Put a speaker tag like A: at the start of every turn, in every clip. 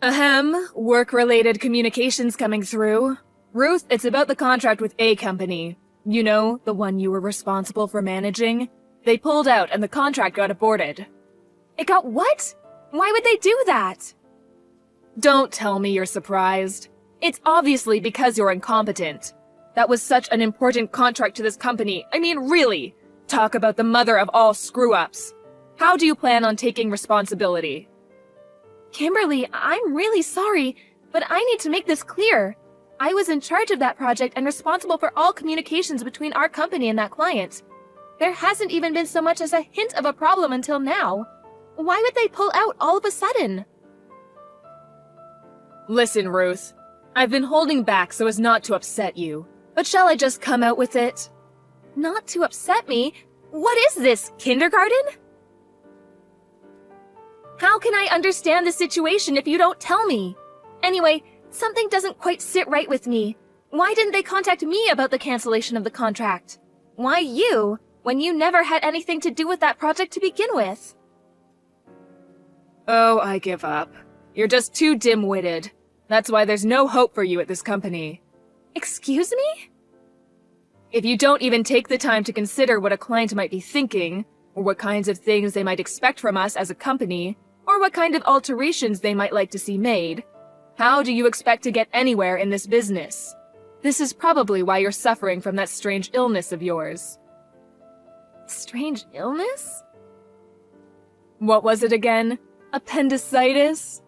A: Ahem, work-related communications coming through. Ruth, it's about the contract with A Company. You know, the one you were responsible for managing? They pulled out and the contract got aborted.
B: It got what? Why would they do that?
A: Don't tell me you're surprised. It's obviously because you're incompetent. That was such an important contract to this company. I mean, really. Talk about the mother of all screw-ups. How do you plan on taking responsibility?
B: Kimberly, I'm really sorry, but I need to make this clear. I was in charge of that project and responsible for all communications between our company and that client. There hasn't even been so much as a hint of a problem until now. Why would they pull out all of a sudden?
A: Listen, Ruth. I've been holding back so as not to upset you. But shall I just come out with it?
B: Not to upset me? What is this, kindergarten? How can I understand the situation if you don't tell me? Anyway, something doesn't quite sit right with me. Why didn't they contact me about the cancellation of the contract? Why you, when you never had anything to do with that project to begin with?
A: Oh, I give up. You're just too dim-witted. That's why there's no hope for you at this company.
B: Excuse me?
A: If you don't even take the time to consider what a client might be thinking, or what kinds of things they might expect from us as a company, or what kind of alterations they might like to see made, how do you expect to get anywhere in this business? This is probably why you're suffering from that strange illness of yours.
B: Strange illness?
A: What was it again? Appendicitis?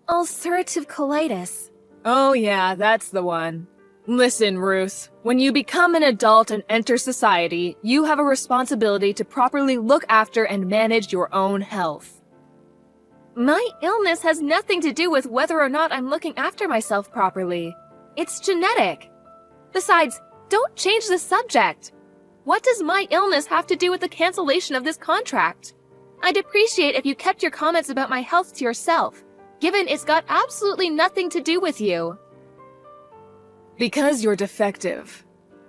B: Ulcerative colitis.
A: Oh yeah, that's the one. Listen, Ruth, when you become an adult and enter society, you have a responsibility to properly look after and manage your own health.
B: My illness has nothing to do with whether or not I'm looking after myself properly. It's genetic. Besides, don't change the subject. What does my illness have to do with the cancellation of this contract? I'd appreciate if you kept your comments about my health to yourself, given it's got absolutely nothing to do with you.
A: Because you're defective.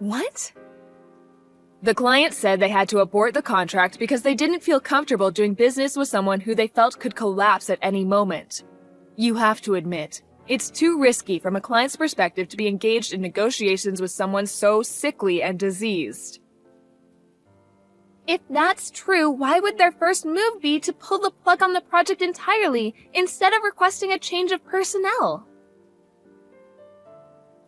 B: What?
A: The client said they had to abort the contract because they didn't feel comfortable doing business with someone who they felt could collapse at any moment. You have to admit, it's too risky from a client's perspective to be engaged in negotiations with someone so sickly and diseased.
B: If that's true, why would their first move be to pull the plug on the project entirely instead of requesting a change of personnel?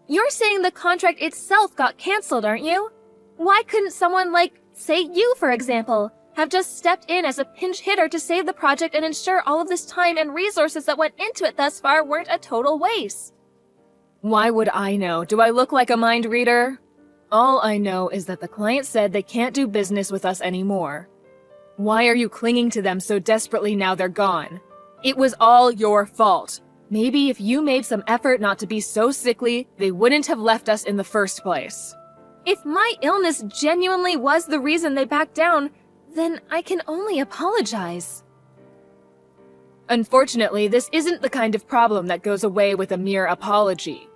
B: You're saying the contract itself got cancelled, aren't you? Why couldn't someone like, say you for example, have just stepped in as a pinch hitter to save the project and ensure all of this time and resources that went into it thus far weren't a total waste?
A: Why would I know? Do I look like a mind reader? All I know is that the client said they can't do business with us anymore. Why are you clinging to them so desperately now they're gone? It was all your fault. Maybe if you made some effort not to be so sickly, they wouldn't have left us in the first place.
B: If my illness genuinely was the reason they backed down, then I can only apologize.
A: Unfortunately, this isn't the kind of problem that goes away with a mere apology.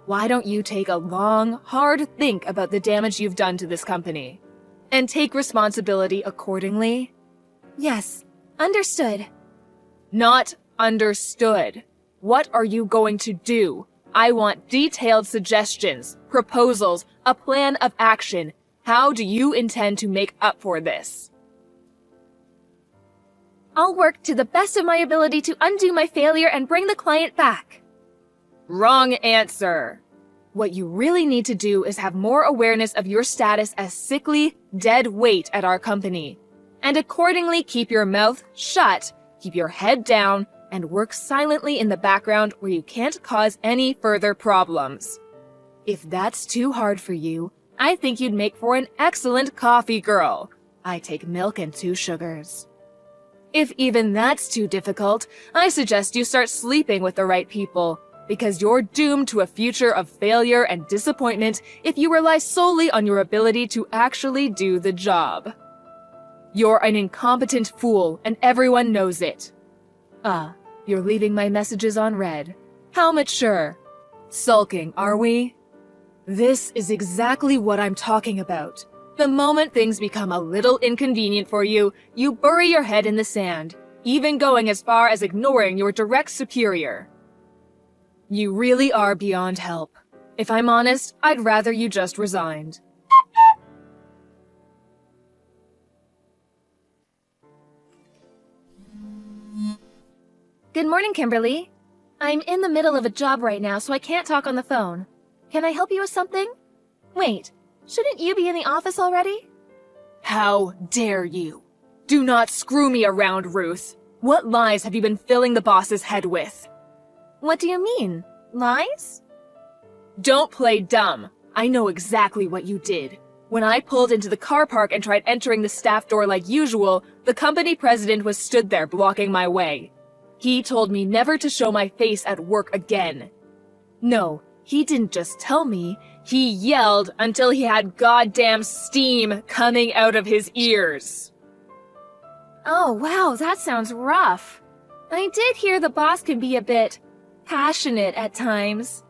A: Why don't you take a long, hard think about the damage you've done to this company? And take responsibility accordingly?
B: Yes, understood.
A: Not understood. What are you going to do? I want detailed suggestions, proposals, a plan of action. How do you intend to make up for this?
B: I'll work to the best of my ability to undo my failure and bring the client back.
A: Wrong answer. What you really need to do is have more awareness of your status as sickly, dead weight at our company. And accordingly keep your mouth shut, keep your head down, and work silently in the background where you can't cause any further problems. If that's too hard for you, I think you'd make for an excellent coffee girl. I take milk and 2 sugars. If even that's too difficult, I suggest you start sleeping with the right people, because you're doomed to a future of failure and disappointment if you rely solely on your ability to actually do the job. You're an incompetent fool, and everyone knows it. You're leaving my messages on read. How mature. Sulking, are we? This is exactly what I'm talking about. The moment things become a little inconvenient for you, you bury your head in the sand. even going as far as ignoring your direct superior. You really are beyond help. If I'm honest, I'd rather you just resigned.
B: Good morning, Kimberly. I'm in the middle of a job right now, so I can't talk on the phone. Can I help you with something? Wait, shouldn't you be in the office already?
A: How dare you? Do not screw me around, Ruth. What lies have you been filling the boss's head with?
B: What do you mean? Lies?
A: Don't play dumb. I know exactly what you did. When I pulled into the car park and tried entering the staff door like usual, the company president was stood there blocking my way. He told me never to show my face at work again. No, he didn't just tell me. He yelled until he had goddamn steam coming out of his ears.
B: Oh, wow, that sounds rough. I did hear the boss can be a bit passionate at times.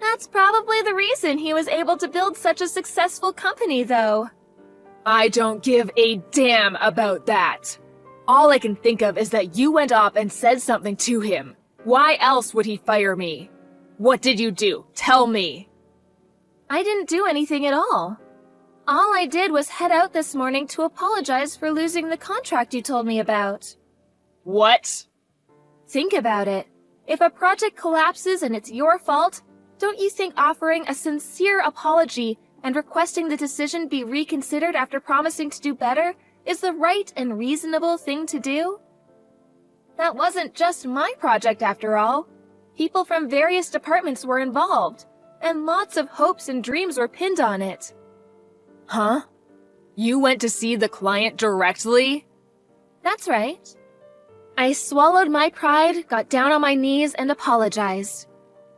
B: That's probably the reason he was able to build such a successful company, though.
A: I don't give a damn about that. All I can think of is that you went up and said something to him. Why else would he fire me? What did you do? Tell me.
B: I didn't do anything at all. All I did was head out this morning to apologize for losing the contract you told me about.
A: What?
B: Think about it. If a project collapses and it's your fault, don't you think offering a sincere apology and requesting the decision be reconsidered after promising to do better is the right and reasonable thing to do? That wasn't just my project after all. People from various departments were involved, and lots of hopes and dreams were pinned on it.
A: Huh? You went to see the client directly?
B: That's right. I swallowed my pride, got down on my knees, and apologized.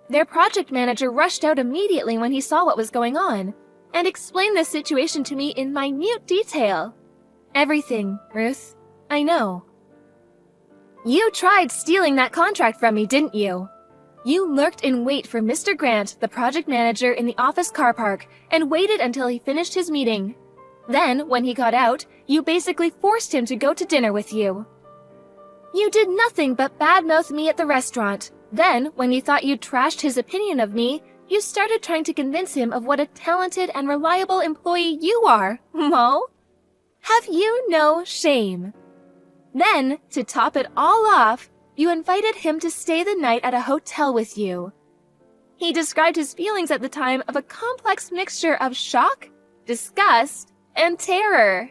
B: Their project manager rushed out immediately when he saw what was going on, and explained the situation to me in minute detail. Everything, Ruth. I know. You tried stealing that contract from me, didn't you? You lurked in wait for Mr. Grant, the project manager, in the office car park, and waited until he finished his meeting. Then, when he got out, you basically forced him to go to dinner with you. You did nothing but badmouth me at the restaurant. Then, when you thought you'd trashed his opinion of me, you started trying to convince him of what a talented and reliable employee you are, Mo. Have you no shame? Then, to top it all off, you invited him to stay the night at a hotel with you. He described his feelings at the time of a complex mixture of shock, disgust, and terror.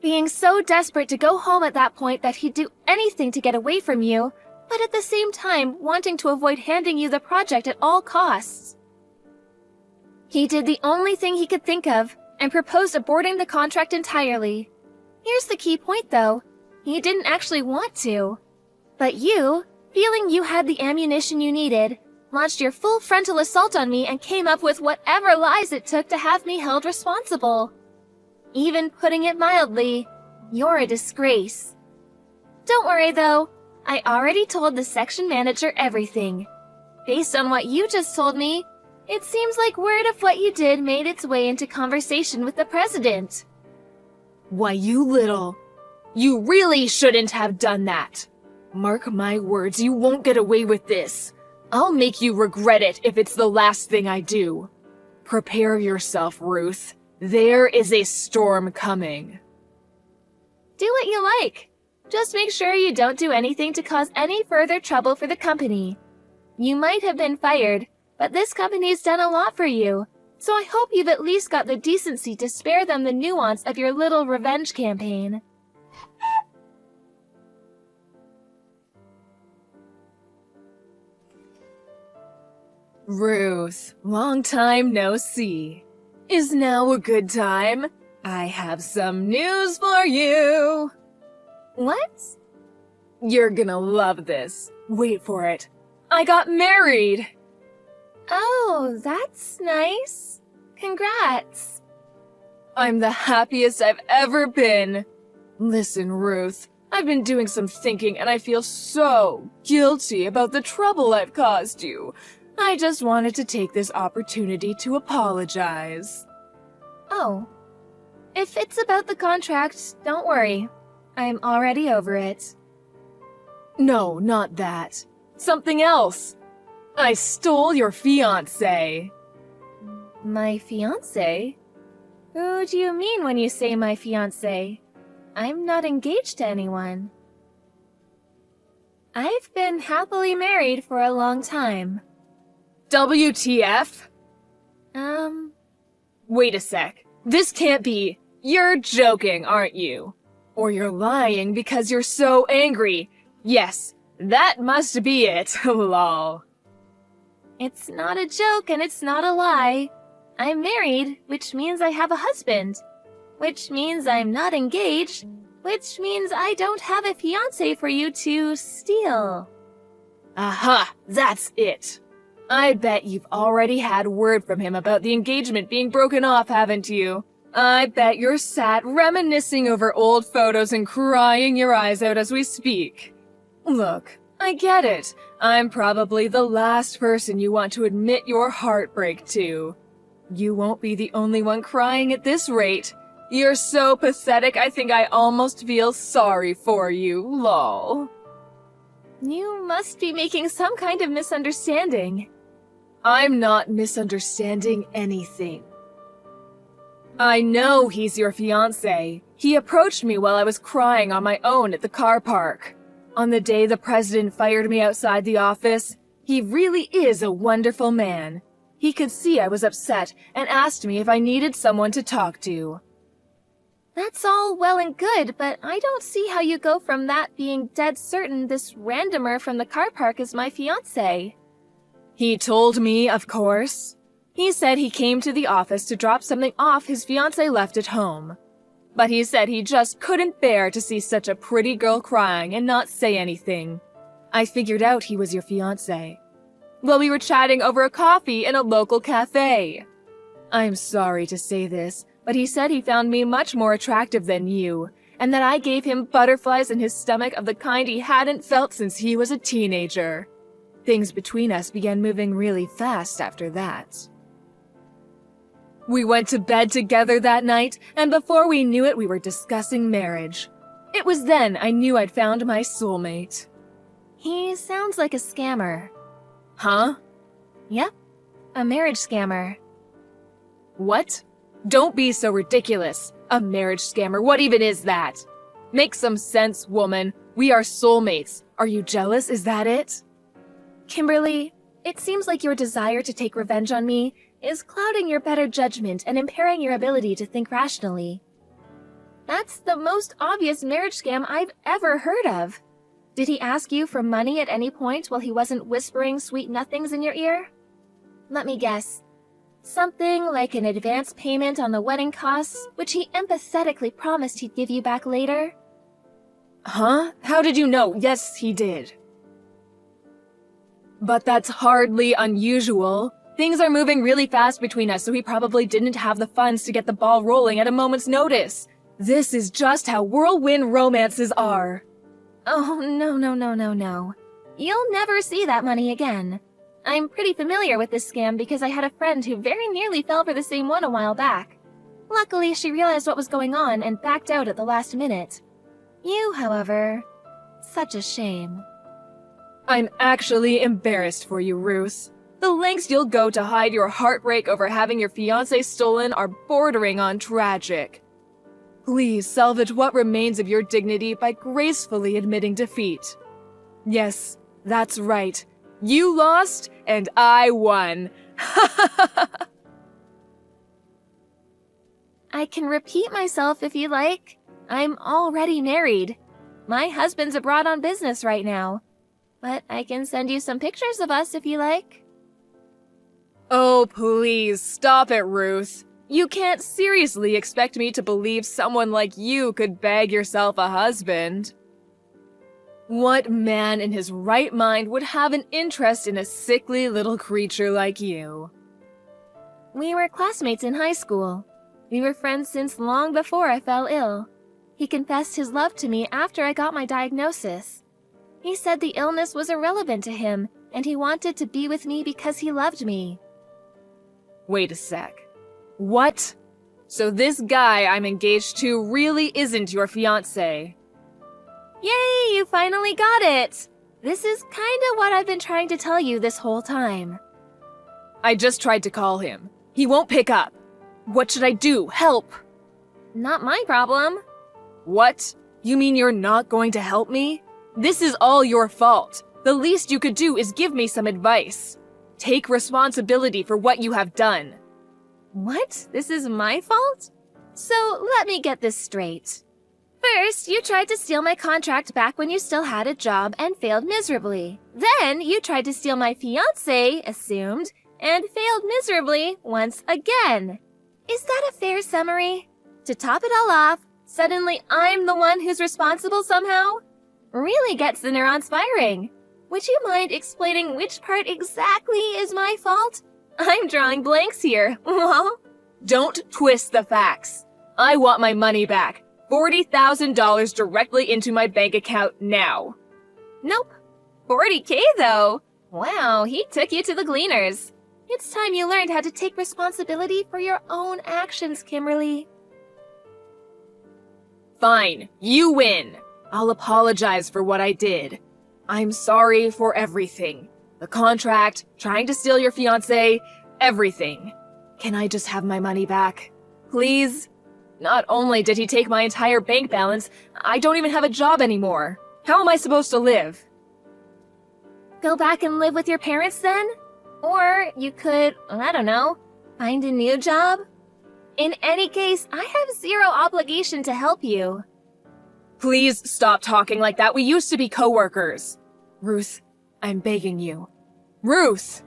B: Being so desperate to go home at that point that he'd do anything to get away from you, but at the same time wanting to avoid handing you the project at all costs. He did the only thing he could think of and proposed aborting the contract entirely. Here's the key point, though. He didn't actually want to. But you, feeling you had the ammunition you needed, launched your full frontal assault on me and came up with whatever lies it took to have me held responsible. Even putting it mildly, you're a disgrace. Don't worry, though. I already told the section manager everything. Based on what you just told me, it seems like word of what you did made its way into conversation with the president.
A: Why, you really shouldn't have done that. Mark my words, you won't get away with this. I'll make you regret it if it's the last thing I do. Prepare yourself, Ruth. There is a storm coming.
B: Do what you like. Just make sure you don't do anything to cause any further trouble for the company. You might have been fired, but this company's done a lot for you, so I hope you've at least got the decency to spare them the nuance of your little revenge campaign.
A: Ruth, long time no see. Is now a good time? I have some news for you.
B: What?
A: You're gonna love this. Wait for it. I got married!
B: Oh, that's nice. Congrats.
A: I'm the happiest I've ever been. Listen, Ruth, I've been doing some thinking and I feel so guilty about the trouble I've caused you. I just wanted to take this opportunity to apologize.
B: Oh. If it's about the contract, don't worry. I'm already over it.
A: No, not that. Something else. I stole your fiancé.
B: My fiancé? Who do you mean when you say my fiancé? I'm not engaged to anyone. I've been happily married for a long time.
A: WTF? Wait a sec. This can't be. You're joking, aren't you? Or you're lying because you're so angry. Yes, that must be it, lol.
B: It's not a joke and it's not a lie. I'm married, which means I have a husband. Which means I'm not engaged, which means I don't have a fiancé for you to steal.
A: Aha, that's it. I bet you've already had word from him about the engagement being broken off, haven't you? I bet you're sat reminiscing over old photos and crying your eyes out as we speak. Look, I get it. I'm probably the last person you want to admit your heartbreak to. You won't be the only one crying at this rate. You're so pathetic, I think I almost feel sorry for you, lol.
B: You must be making some kind of misunderstanding.
A: I'm not misunderstanding anything. I know he's your fiancé. He approached me while I was crying on my own at the car park. On the day the president fired me outside the office, he really is a wonderful man. He could see I was upset and asked me if I needed someone to talk to.
B: That's all well and good, but I don't see how you go from that being dead certain this randomer from the car park is my fiancé.
A: He told me, of course. He said he came to the office to drop something off his fiancé left at home. But he said he just couldn't bear to see such a pretty girl crying and not say anything. I figured out he was your fiancé. Well, we were chatting over a coffee in a local cafe. I'm sorry to say this, but he said he found me much more attractive than you, and that I gave him butterflies in his stomach of the kind he hadn't felt since he was a teenager. Things between us began moving really fast after that. We went to bed together that night, and before we knew it, we were discussing marriage. It was then I knew I'd found my soulmate.
B: He sounds like a scammer.
A: Huh?
B: Yep, a marriage scammer.
A: What? Don't be so ridiculous. A marriage scammer, what even is that? Make some sense, woman. We are soulmates. Are you jealous? Is that it?
B: Kimberly, it seems like your desire to take revenge on me is clouding your better judgment and impairing your ability to think rationally. That's the most obvious marriage scam I've ever heard of. Did he ask you for money at any point while he wasn't whispering sweet nothings in your ear? Let me guess. Something like an advance payment on the wedding costs, which he empathetically promised he'd give you back later?
A: Huh? How did you know? Yes, he did. But that's hardly unusual. Things are moving really fast between us, so he probably didn't have the funds to get the ball rolling at a moment's notice. This is just how whirlwind romances are.
B: Oh, no. You'll never see that money again. I'm pretty familiar with this scam because I had a friend who very nearly fell for the same one a while back. Luckily, she realized what was going on and backed out at the last minute. You, however, such a shame.
A: I'm actually embarrassed for you, Ruth. The lengths you'll go to hide your heartbreak over having your fiancé stolen are bordering on tragic. Please salvage what remains of your dignity by gracefully admitting defeat. Yes, that's right. You lost, and I won.
B: I can repeat myself if you like. I'm already married. My husband's abroad on business right now. But I can send you some pictures of us if you like.
A: Oh, please, stop it, Ruth. You can't seriously expect me to believe someone like you could bag yourself a husband. What man in his right mind would have an interest in a sickly little creature like you?
B: We were classmates in high school. We were friends since long before I fell ill. He confessed his love to me after I got my diagnosis. He said the illness was irrelevant to him, and he wanted to be with me because he loved me.
A: Wait a sec. What? So this guy I'm engaged to really isn't your fiancé?
B: Yay, you finally got it! This is kinda what I've been trying to tell you this whole time.
A: I just tried to call him. He won't pick up. What should I do? Help!
B: Not my problem.
A: What? You mean you're not going to help me? This is all your fault. The least you could do is give me some advice. Take responsibility for what you have done.
B: What? This is my fault? So let me get this straight. First, you tried to steal my contract back when you still had a job and failed miserably. Then, you tried to steal my fiancé, assumed, and failed miserably once again. Is that a fair summary? To top it all off, suddenly I'm the one who's responsible somehow? Really gets the neurons firing. Would you mind explaining which part exactly is my fault? I'm drawing blanks here.
A: Don't twist the facts. I want my money back. $40,000 directly into my bank account now.
B: Nope. 40K though. Wow, he took you to the Gleaners. It's time you learned how to take responsibility for your own actions, Kimberly.
A: Fine, you win. I'll apologize for what I did. I'm sorry for everything. The contract, trying to steal your fiancé, everything. Can I just have my money back? Please? Not only did he take my entire bank balance, I don't even have a job anymore. How am I supposed to live?
B: Go back and live with your parents then? Or you could, I don't know, find a new job? In any case, I have zero obligation to help you.
A: Please stop talking like that. We used to be coworkers. Ruth, I'm begging you. Ruth!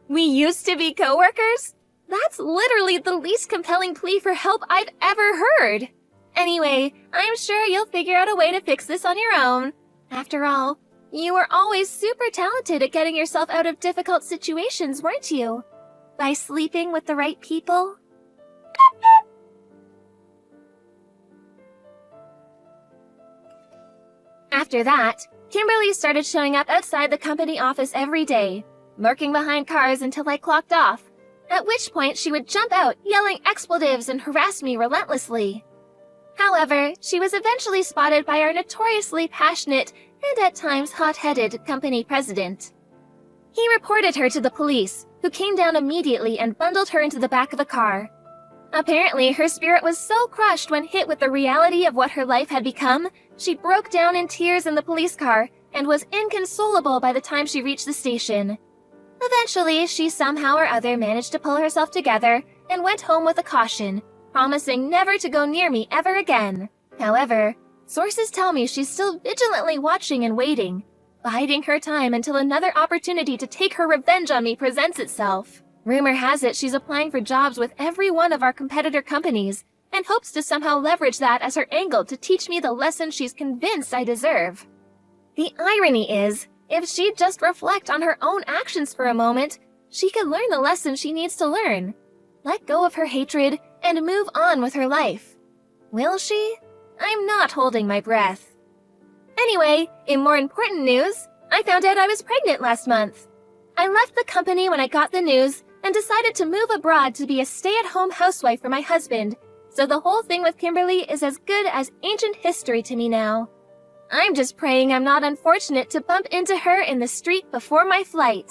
B: We used to be coworkers? That's literally the least compelling plea for help I've ever heard. Anyway, I'm sure you'll figure out a way to fix this on your own. After all, you were always super talented at getting yourself out of difficult situations, weren't you? By sleeping with the right people? After that, Kimberly started showing up outside the company office every day, lurking behind cars until I clocked off, at which point she would jump out yelling expletives and harass me relentlessly. However, she was eventually spotted by our notoriously passionate and at times hot-headed company president. He reported her to the police, who came down immediately and bundled her into the back of a car. Apparently, her spirit was so crushed when hit with the reality of what her life had become, she broke down in tears in the police car and was inconsolable by the time she reached the station. Eventually, she somehow or other managed to pull herself together and went home with a caution, promising never to go near me ever again. However, sources tell me she's still vigilantly watching and waiting, biding her time until another opportunity to take her revenge on me presents itself. Rumor has it she's applying for jobs with every one of our competitor companies and hopes to somehow leverage that as her angle to teach me the lesson she's convinced I deserve. The irony is, if she'd just reflect on her own actions for a moment, she could learn the lesson she needs to learn. Let go of her hatred and move on with her life. Will she? I'm not holding my breath. Anyway, in more important news, I found out I was pregnant last month. I left the company when I got the news and decided to move abroad to be a stay-at-home housewife for my husband, so the whole thing with Kimberly is as good as ancient history to me now. I'm just praying I'm not unfortunate to bump into her in the street before my flight.